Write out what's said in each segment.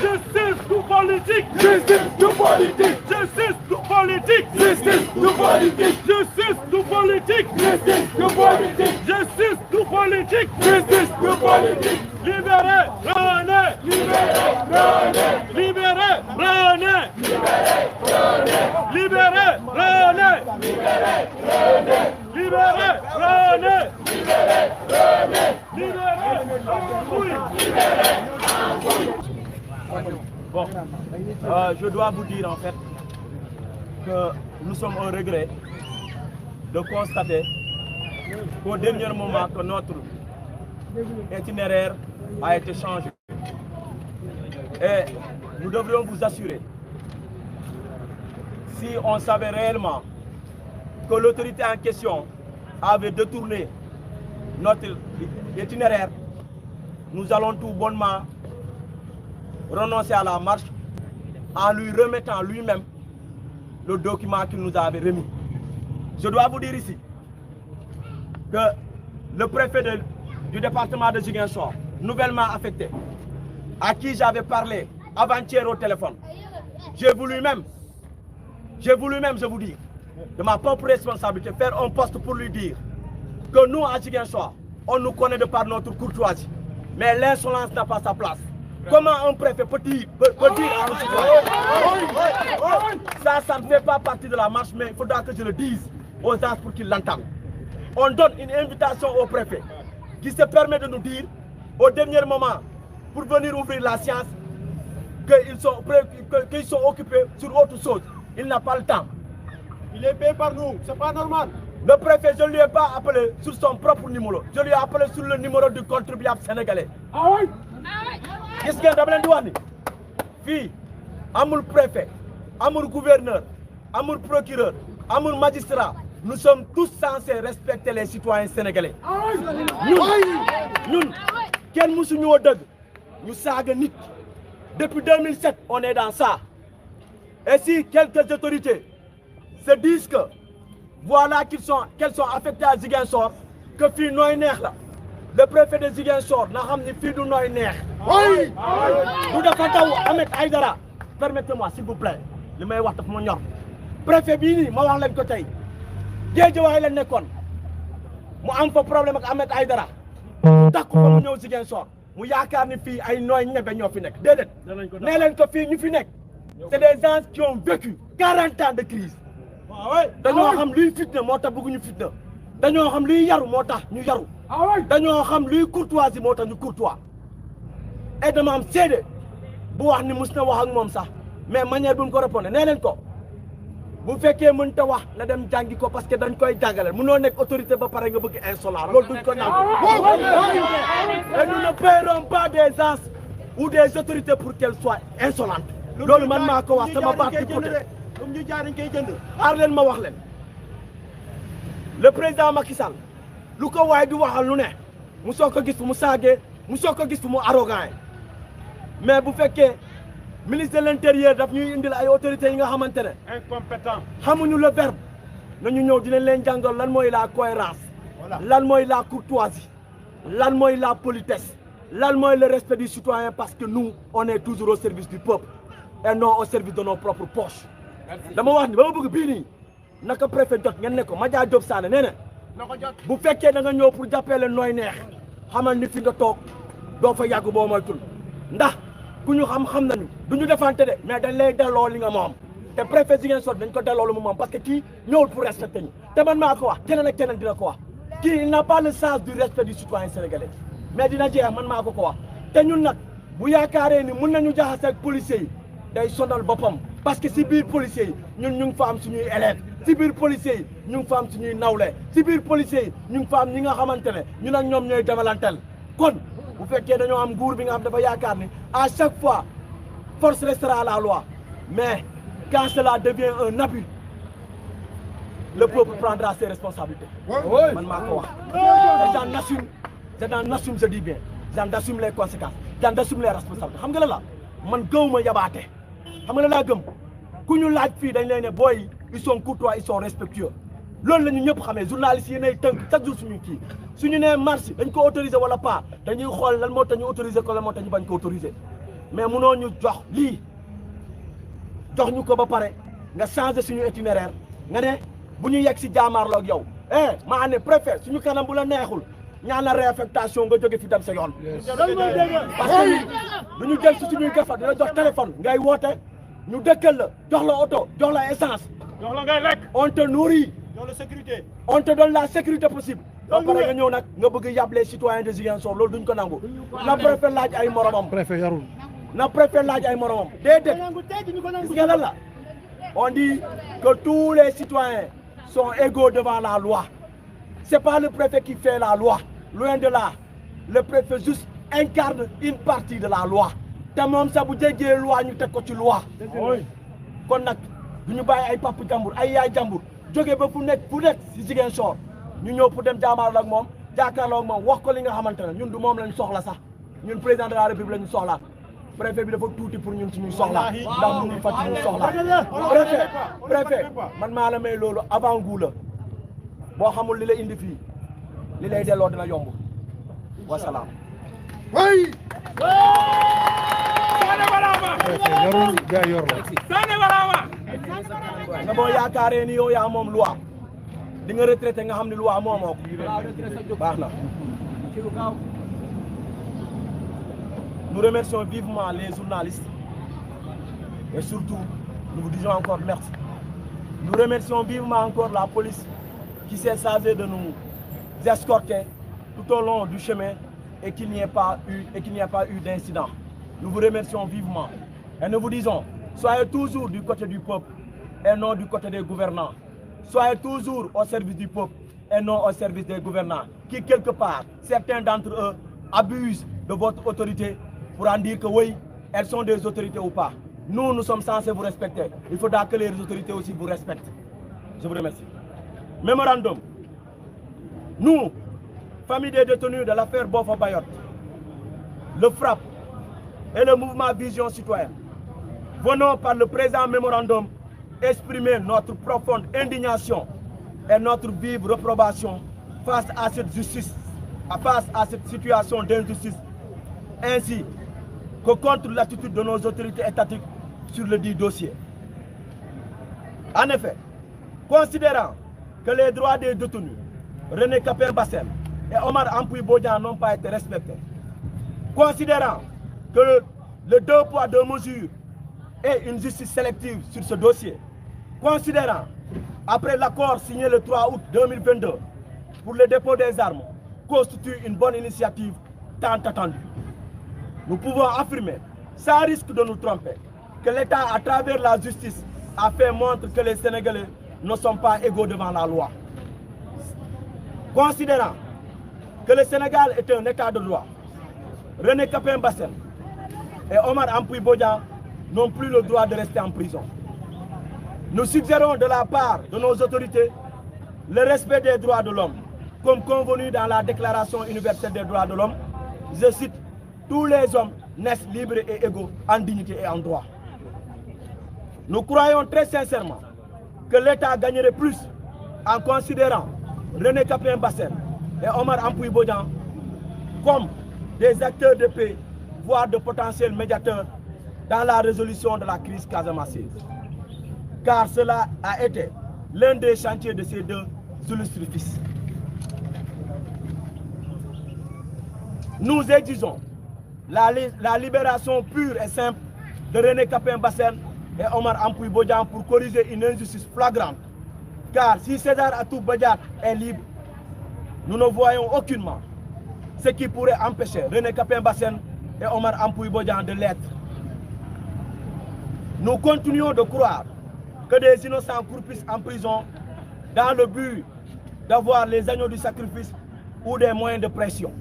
Justice to politique. Justice to politique. Justice to politique. Justice to politique. Justice to politique. Justice to politique. Justice to politique. Justice to politique. Libérez René. Libérez René. Libérez René. Libérez René. Libérez René. Libérez René. Libérez René. Libérez Bon, je dois vous dire en fait que nous sommes au regret de constater qu'au dernier moment que notre itinéraire a été changé. Et nous devrions vous assurer, si on savait réellement que l'autorité en question avait détourné notre itinéraire, nous allons tout bonnement renoncer à la marche en lui remettant lui-même le document qu'il nous avait remis. Je dois vous dire ici que le préfet du département de Ziguinchor, nouvellement affecté, à qui j'avais parlé avant-hier au téléphone, j'ai voulu même, je vous dis, de ma propre responsabilité, faire un poste pour lui dire que nous, à Ziguinchor, on nous connaît de par notre courtoisie, mais l'insolence n'a pas sa place. Comment un préfet peut dire à un citoyen? Ça ne fait pas partie de la marche, mais il faudra que je le dise aux gens pour qu'ils l'entendent. On donne une invitation au préfet qui se permet de nous dire, au dernier moment, pour venir ouvrir la science, qu'ils sont occupés sur autre chose. Il n'a pas le temps. Il est payé par nous, c'est pas normal. Le préfet, je ne lui ai pas appelé sur son propre numéro. Je lui ai appelé sur le numéro du contribuable sénégalais. Ah oui? Qu'est-ce qu'il y a dans le Fille, amour préfet, amour gouverneur, amour procureur, amour magistrat, nous sommes tous censés respecter les citoyens sénégalais. Nous, quel moussou nous nous savons nit. Depuis 2007, on est dans ça. Et si quelques autorités se disent que voilà qu'elles sont affectées à Ziguinchor, que fille noy neex là. Le préfet de Ziguinchor n'a pas fille du noy neex. Oui. Nous devons Ahmed Aïdara. Permettez-moi s'il vous plaît. Le may wax daf mo ñor. Préfet bi ni ma wax leen ko tay. Guédiawaye la nekkoon. Mu am fa problème ak Ahmed Aïdara. Takk ko mu ñëw Ziguinchor. Mu yaakaar ni fii ay nooy ñebe ñoo fi nekk. Déedéet. Nee leen ko fii ñu fi nekk. C'est des gens qui ont vécu 40 ans de crise. dañoo xam luy fitna moo tax bëgguñu fitna. dañoo xam luy yaru moo tax ñu yaru. dañoo xam luy courtoisie moo tax ñu courtois. et dama am seede bu wax ni mus na wax ak moom sax mais manière bu mu ko répondre nee leen ko bu fekkee mënta wax na dem jàngi ko parce que dañ koy jàngale mënoo nekk autorité ba pare nga bëgg insolent loolu duñ ko nangu. et nous ne paierons pas des gens ou des autorités pour qu'elles soient insolentes. loolu man maa ko wax sama baat di côté. aar leen ma wax leen le président Macky Sall lu ko waaye di waxal lu ne mu soog ko gis fu mu saagee mu soog ko gis fu mu arrogant mais bu fekkee ministre de l'intérieur daf ñuy indil ay autorités yi nga xamante ne Incompétent. xamuñu le verbe nañu ñëw dinañ leen jàngal lan mooy la cohérence lan mooy la courtoisie lan mooy la politesse lan mooy le respect du citoyen parce que nous on est toujours au service du peuple et non au service de nos propres poches. dama wax ni ba ma bëgg bii nii naka préfet jot ngeen ne ko Madia Diop Sané nee na bu fekkee da nga ñëw pour jàppale nooy neex xamal ni fi nga toog doo fa yàgg boo moytul ndax ku ñu xam nañu du ñu defante de mais dañ lay delloo li nga moom te préfet Ziguinchor dañ ko delloo lu mu moom parce que kii ñëwul pour respecter ñu te man maa ko wax keneen ak keneen dina ko wax kii il n'a pas le sens du respect du citoyen sénégalais mais dina jeex man maa ko wax te ñun nag bu yaakaaree ni mun nañu jaxase ak policiers yi day sonal boppam parce que si biir policiers yi ñun ñu ngi fa am suñuy élèves si biir policiers yi ñu ngi fa am suñuy nawle si biir policiers yi ñu ngi fa am ñi nga xamante ne ñun ak ñoom ñooy demalanteel kon bu fekkee dañoo am nguur bi nga xam dafa yaakaar ni à chaque fois force restera à la loi mais quand cela devient un abus le peuple prendra ses responsabilités. man maa ko wax j'en assume je dis bien j'en assume les conséquences j'en assume les responsabilités xam nga la man gëwuma yabaate xam nga la laa gëm ku ñu laaj fii dañ lay ne booy ils sont courtois ils sont respectueux loolu la ñu ñëpp xamee journalistes yi nay tënk chaque jour suñu kii suñu nee marche dañ ko autoriser wala pas dañuy xool lan moo tax ñu autoriser ko lan moo tax ñu bañ ko autoriser mais munoo ñu jox lii jox ñu ko ba pare nga changer suñu itinéraire nga ne bu ñu yegg si jaamaarloo ak yow maa ne préfet suñu kanam bu la neexul ñaana réaffectation nga jóge fi dem sa yoon. parce que du ñu jël si suñuy gafa dina jox téléphone ngay woote ñu dëkkal la jox la oto jox la essence. jox la ngay lekk. on te nourrit. jox la sécurité. on te donne la sécurité possible. ba pare nga ñëw nag nga bëgg yab les citoyens de Ziguinchor loolu duñ ko nangu. na préfet laaj ay moromam. préfet yarul. na préfet laaj ay moromam. déedéet gis nga lan la on dit que tous les citoyens sont égaux devant la loi. C'est pas le préfet qui fait la loi. Loin de là. Le préfet juste incarne une partie de la loi. te moom sax bu jéggee loi ñu teg ko ci loi. kon nag du ñu bàyyi ay papa jàmbur ay yaay jàmbur jógee ba fu nekk si Ziguinchor ñu ñëw pour dem jaamaarloo ak moom jàkkaarloo ak moom wax ko li nga xamante ne ñun du moom lañ soxla sax ñun président de la république lañu soxla préfet bi dafa tuuti pour ñun suñuy soxla ndax mu ngi fàttali ñu soxla préfet man maa la may loolu avant goût la boo xamul li la indi fii li lay delloo dina yomb wasalaam. oui. yarul gaa yor la. nga boo yaakaaree ni yow yaa moom loi di nga retraité nga xam ne loi moomoo ko baax na. Nous remercions vivement les journalistes et surtout nous vous disons encore merci. Nous remercions vivement encore la police qui s'est chargée de nous escorter tout au long du chemin et qu'il n'y ait pas eu d'incident. Nous vous remercions vivement et nous vous disons soyez toujours du côté du peuple et non du côté des gouvernants. Soyez toujours au service du peuple et non au service des gouvernants qui quelque part, certains d'entre eux abusent de votre autorité pour en dire que oui, elles sont des autorités ou pas. Nous sommes censés vous respecter. Il faudra que les autorités aussi vous respectent. Je vous remercie. Mémorandum. Nous, famille des détenus de l'affaire Boffa Bayotte, le FRAPP et le mouvement Vision Citoyenne, venons par le présent mémorandum exprimer notre profonde indignation et notre vive réprobation face à cette justice, face à cette situation d'injustice, ainsi que contre l'attitude de nos autorités étatiques sur le dit dossier. En effet, considérant que les droits des détenus, René Capain Bassène et Omar Ampoui Bodian n'ont pas été respectés, considérant que le 2 poids 2 mesures est une justice sélective sur ce dossier, considérant, après l'accord signé le 3 août 2022 pour le dépôt des armes, constitue une bonne initiative tant attendue. Nous pouvons affirmer, sans risque de nous tromper, que l'État, à travers la justice, a fait montre que les Sénégalais ne sont pas égaux devant la loi. Considérant que le Sénégal est un État de droit, René Capain Bassène et Omar Ampoui Bodian n'ont plus le droit de rester en prison. Nous suggérons de la part de nos autorités le respect des droits de l'homme, comme convenu dans la Déclaration universelle des droits de l'homme. Je cite, tous les hommes naissent libres et égaux en dignité et en droit. Nous croyons très sincèrement que l'État gagnerait plus en considérant René Capain Bassène et Omar Ampoui Bodian comme des acteurs de paix, voire de potentiels médiateurs dans la résolution de la crise casamançaise. Car cela a été l'un des chantiers de ces deux illustres fils. Nous exigeons la libération pure et simple de René Capain Bassène et Omar Ampoui Bodian pour corriger une injustice flagrante. Car si César Atoute Badiate est libre, nous ne voyons aucunement ce qui pourrait empêcher René Capain Bassène et Omar Ampoui Bodian de l'être. Nous continuons de croire que des innocents croupissent en prison dans le but d'avoir les agneaux du sacrifice ou des moyens de pression.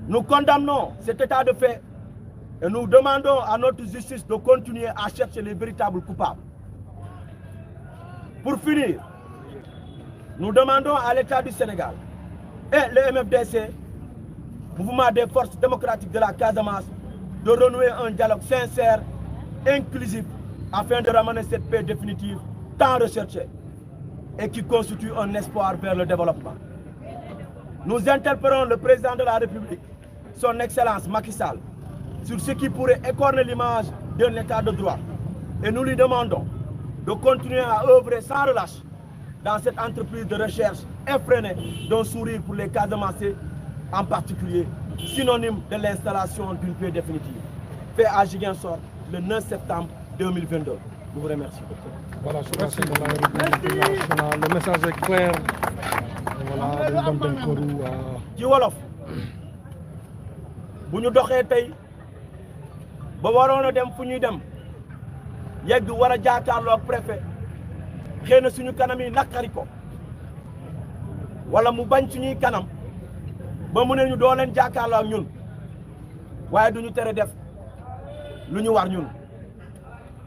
Nous condamnons cet état de fait et nous demandons à notre justice de continuer à chercher les véritables coupables. Pour finir, nous demandons à l'État du Sénégal et le MFDC, Mouvement des forces démocratiques de la Casamance, de renouer un dialogue sincère, inclusif, afin de ramener cette paix définitive tant recherchée. et qui constitue un espoir vers le développement. Nous interpellons le président de la République, son Excellence Macky Sall, sur ce qui pourrait écorner l'image d'un état de droit. Et nous lui demandons de continuer à œuvrer sans relâche dans cette entreprise de recherche effrénée d'un sourire pour les Casamançais en particulier, synonyme de l'installation d'une paix définitive. Fait à Ziguinchor le 9 septembre 2022. Je vous remercie. Voilà, je pense que le message est clair. Voilà, ci wolof bu ñu doxee tey ba waroon a dem fu ñuy dem yegg war a jaakaarloo ak préfet xëy na suñu kanam yi naqari ko wala mu bañ suñuy kanam ba mu ne ñu doo leen jaakaarloo ak ñun waaye duñu tere def lu ñu war ñun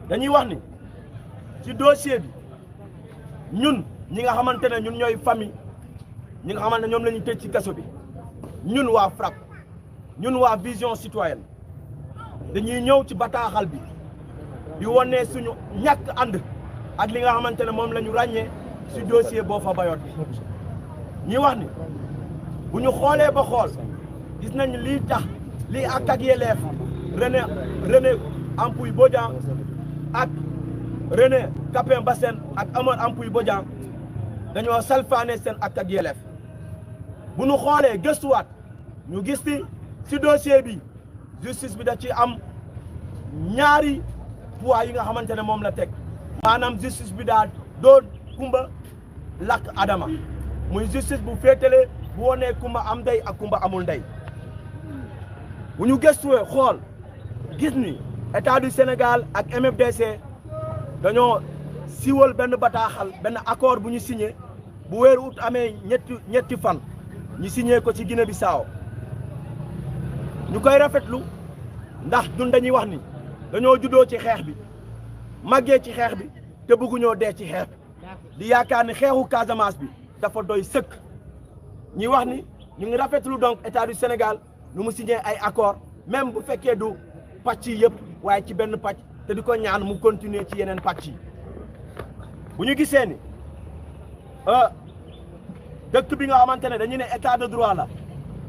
dañuy wax ni ci dossier bi ñun ñi nga xamante ne ñun ñooy famille ñi nga xamante ne ñoom la ñu tëj ci kaso bi ñun waa FRAPP ñun waa vision citoyenne dañuy ñëw ci bataaxal bi di wane suñu ñàkk ànd ak li nga xamante ne moom la ñu ràññee ci dossier Boffa Bayotte bi ñi wax ni bu ñu xoolee ba xool gis nañ lii tax lii ak yelleef René Ampouy Bodian ak René Capain Bassène ak Amar Ampouy Bodian dañoo salfaane seen ak yelleef bu ñu xoolee gëstuwaat ñu gis ni ci dossier bi justice bi da ci am ñaari poids yi nga xamante ne moom la teg maanaam justice bi daal doon kumba lakk Adama muy justice bu féetale bu wonee kumba am ndey ak kumba amul ndey bu ñu gëstuwee xool gis ni état du Sénégal ak MFDC dañoo siwal benn bataaxal benn accord bu ñu signé bu weeru ut amee ñetti fan ñu signé ko ci Guinée Bissau ñu koy rafetlu ndax ñun dañuy wax ni dañoo juddoo ci xeex bi màggee ci xeex bi te bëgguñoo dee ci xeex bi di yaakaar ni xeexu Casamance bi dafa doy sëkk ñuy wax ni ñu ngi rafetlu donc état du Sénégal lu mu signé ay accord même bu fekkee du pàcc yi yëpp waaye ci benn pàcc te di ko ñaan mu continuer ci yeneen pàcc yi bu ñu gisee ni dëkk bi nga xamante ne dañu ne état de droit la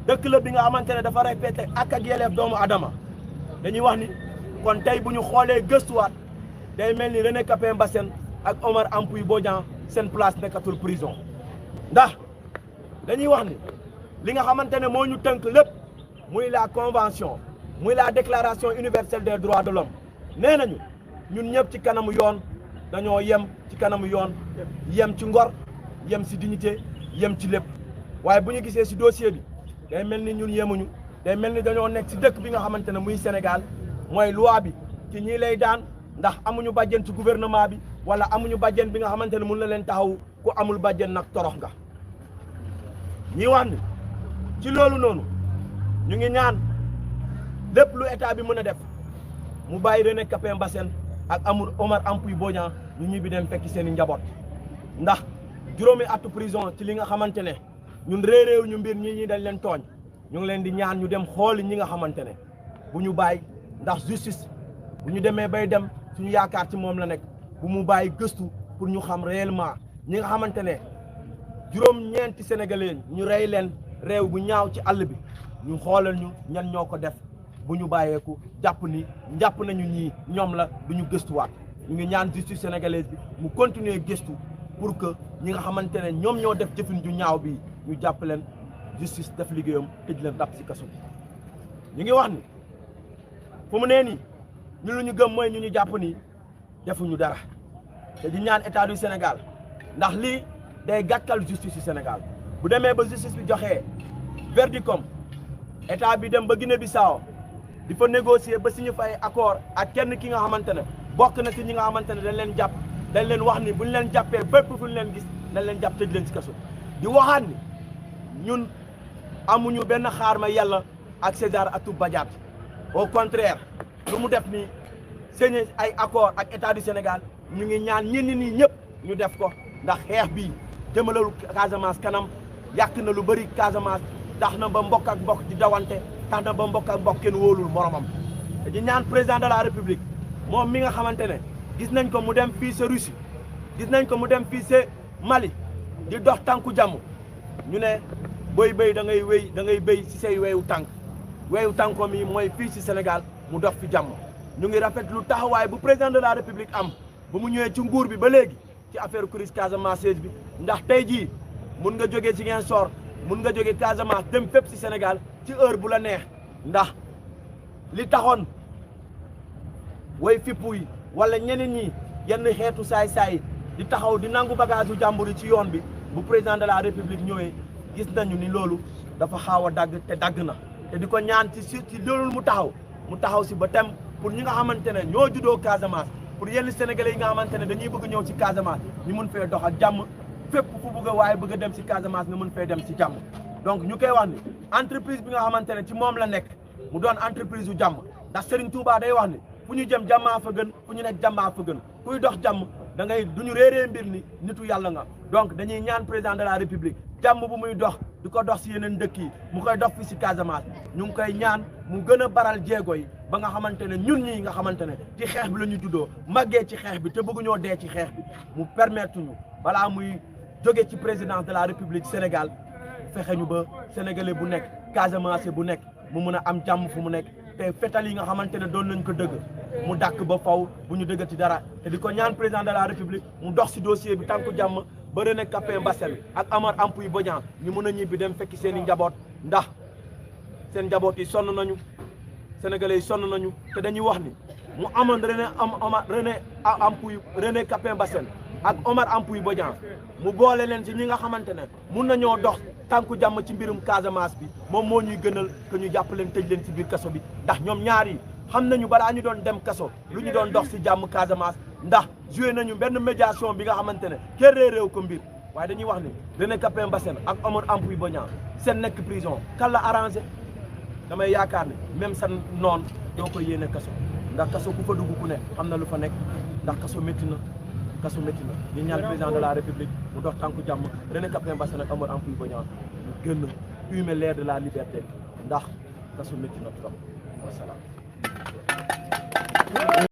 dëkk la bi nga xamante ne dafa répété ak yelleef doomu Adama dañuy wax ni kon tey bu ñu xoolee gëstuwaat day mel ni René Capain Bassène ak Omar Ampouy Bodian seen place nekkatul prison ndax dañuy wax ni li nga xamante ne moo ñu tënk lépp muy la convention muy la déclaration universelle des droits de l'homme nee nañu ñun ñëpp ci kanamu yoon dañoo yem ci kanamu yoon yem ci ngor yem ci dignité yem ci lépp waaye bu ñu gisee ci dossier bi day mel ni ñun yemuñu day mel ni dañoo nekk ci dëkk bi nga xamante ne muy Sénégal mooy loi bi ci ñii lay daan ndax amuñu bàjjen ci gouvernement bi wala amuñu bàjjen bi nga xamante ne mun na leen taxaw ku amul bàjjen nag torox nga ñi wax ni ci loolu noonu ñu ngi ñaan lépp lu état bi mën a def mu bàyyi René Capain Bassène ak Omar Ampouy Bodian ñu ñibbi dem fekki seen i njaboot ndax juróomi atu prison ci li nga xamante ne ñun réeréew ñu mbir ñi dañ leen tooñ ñu ngi leen di ñaan ñu dem xooli ñi nga xamante ne bu ñu bàyyi ndax justice bu ñu demee bay dem suñu yaakaar ci moom la nekk bu mu bàyyi gëstu pour ñu xam réellement ñi nga xamante ne juróom-ñeenti sénégalais ñu rey leen réew bu ñaaw ci àll bi ñu xoolal ñu ñan ñoo ko def bu ñu bàyyeeku jàpp nañu ñii ñoom la du ñu gëstuwaat ñu ngi ñaan justice sénégalaise bi mu continuer gëstu pour que ñi nga xamante ne ñoom ñoo def jëfin ju ñaaw bi ñu jàpp leen justice def liggéeyam tëj leen dàpp si kaso bi ñu ngi wax ni fu mu nee nii ñu lu ñu gëm mooy ñu jàpp ni defuñu dara te di ñaan état du Sénégal ndax lii day gàkkal justice du Sénégal bu demee ba justice bi joxee verdictum état bi dem ba Guinée Bissau di fa négocier ba signé fa ay accord ak kenn ki nga xamante ne bokk na ci ñi nga xamante ne dañ leen jàpp dañ leen wax ni buñ leen jàppee bépp fu ñu leen gis dañ leen jàpp tëj leen ci kaso di waxaat ni ñun amuñu benn xaar ma yàlla ak César Atoute Badiate au contraire lu mu def ni signé ay accord ak état du Sénégal ñu ngi ñaan ñenn ñi ñëpp ñu def ko ndax xeex bii jëmalalu Casamance kanam yàq na lu bëri Casamance tax na ba mbokk ak mbokk di dawante tax na ba mbokk ak mbokk kenn wóolul moromam di ñaan président de la république moom mi nga xamante ne gis nañ ko mu dem fii sa Russie gis nañ ko mu dem fii sa Mali di dox tànku jàmm ñu ne booy béy da ngay béy ci say weewu tànkoom yi mooy fii ci Sénégal mu dox fi jàmm ñu ngi rafetlu taxawaay bu président de la république am bu mu ñëwee ci nguur bi ba léegi ci affaire crise Casamance bi ndax tey jii mun nga jógee Ziguinchor mun nga jógee Casamance dem fépp ci Sénégal ci heure bu la neex ndax li taxoon way fippu yi wala ñeneen ñi yenn xeetu saay-saay di taxaw di nangu bagage u jàmbur yi ci yoon bi bu président de la république ñëwee gis nañu ni loolu dafa xaaw a dagg te dagg na te di ko ñaan ci loolu mu taxaw si ba tem pour ñi nga xamante ne ñoo juddoo Casamance pour yenn sénégalais yi nga xamante ne dañuy bëgg ñëw ci Casamance ñu mun fee dox ak jàmm fépp fu bëgg a waaye bëgg a dem ci Casamance nga mun fee dem ci jàmm donc ñu koy wax ni entreprise bi nga xamante ne ci moom la nekk mu doon entreprise u jàmm ndax Serigne Touba day wax ni fu ñu jëm jàmmaa fa gën fu ñu nekk jàmmaa fa gën kuy dox jàmm da ngay duñu réeree mbir ni nitu yàlla nga donc dañuy ñaan président de la république jàmm bu muy dox di ko dox si yeneen dëkk yi mu koy dox fi si Casamance ñu ngi koy ñaan mu gën a baral jéego yi ba nga xamante ne ñun ñii nga xamante ne ci xeex bi la ñu juddoo màggee ci xeex bi te bëgguñoo dee ci xeex bi mu permettre ñu balaa muy jóge ci présidence de la république Sénégal fexe ñu ba sénégalais bu nekk Casamance bu nekk mu mën a am jàmm fu mu nekk te fetal yi nga xamante ne doon nañ ko dëgg mu dàkk ba faw bu ñu dëggati dara te di ko ñaan président de la république mu dox si dossier bi tànku jàmm ba René Capain Bassène ak Amar Ampuy Bodian ñu mën a ñibbi dem fekki seen i njaboot ndax seen njaboot yi sonn nañu sénégalais yi sonn nañu te dañuy wax ni mu amoon René Capain Bassène ak Omar Ampuy Bodian mu boole leen ci ñi nga xamante ne mun nañoo dox tànku jàmm ci mbirum Casamance bi moom moo ñuy gënal que ñu jàpp leen tëj leen ci biir kaso bi ndax ñoom ñaar yi xam nañu balaa ñu doon dem kaso lu ñu doon dox ci jàmm Casamance ndax joué nañu benn médiation bi nga xamante ne kenn réeréew ko mbir waaye dañuy wax ni René Capain Bassène ak Omar Ampuy Bodian seen nekk prison kan la arrangé damay yaakaar ne même sa noon doo ko yéene kaso ndax kaso ku fa dugg ku ne xam na lu fa nekk ndax kaso métti na ñu ñaan président de la république mu dox tànku jàmm René Capain Bassène ak Omar Ampuy Bodian ñu gën a humer l'air de la liberté ndax kaso métti na trop wasalaam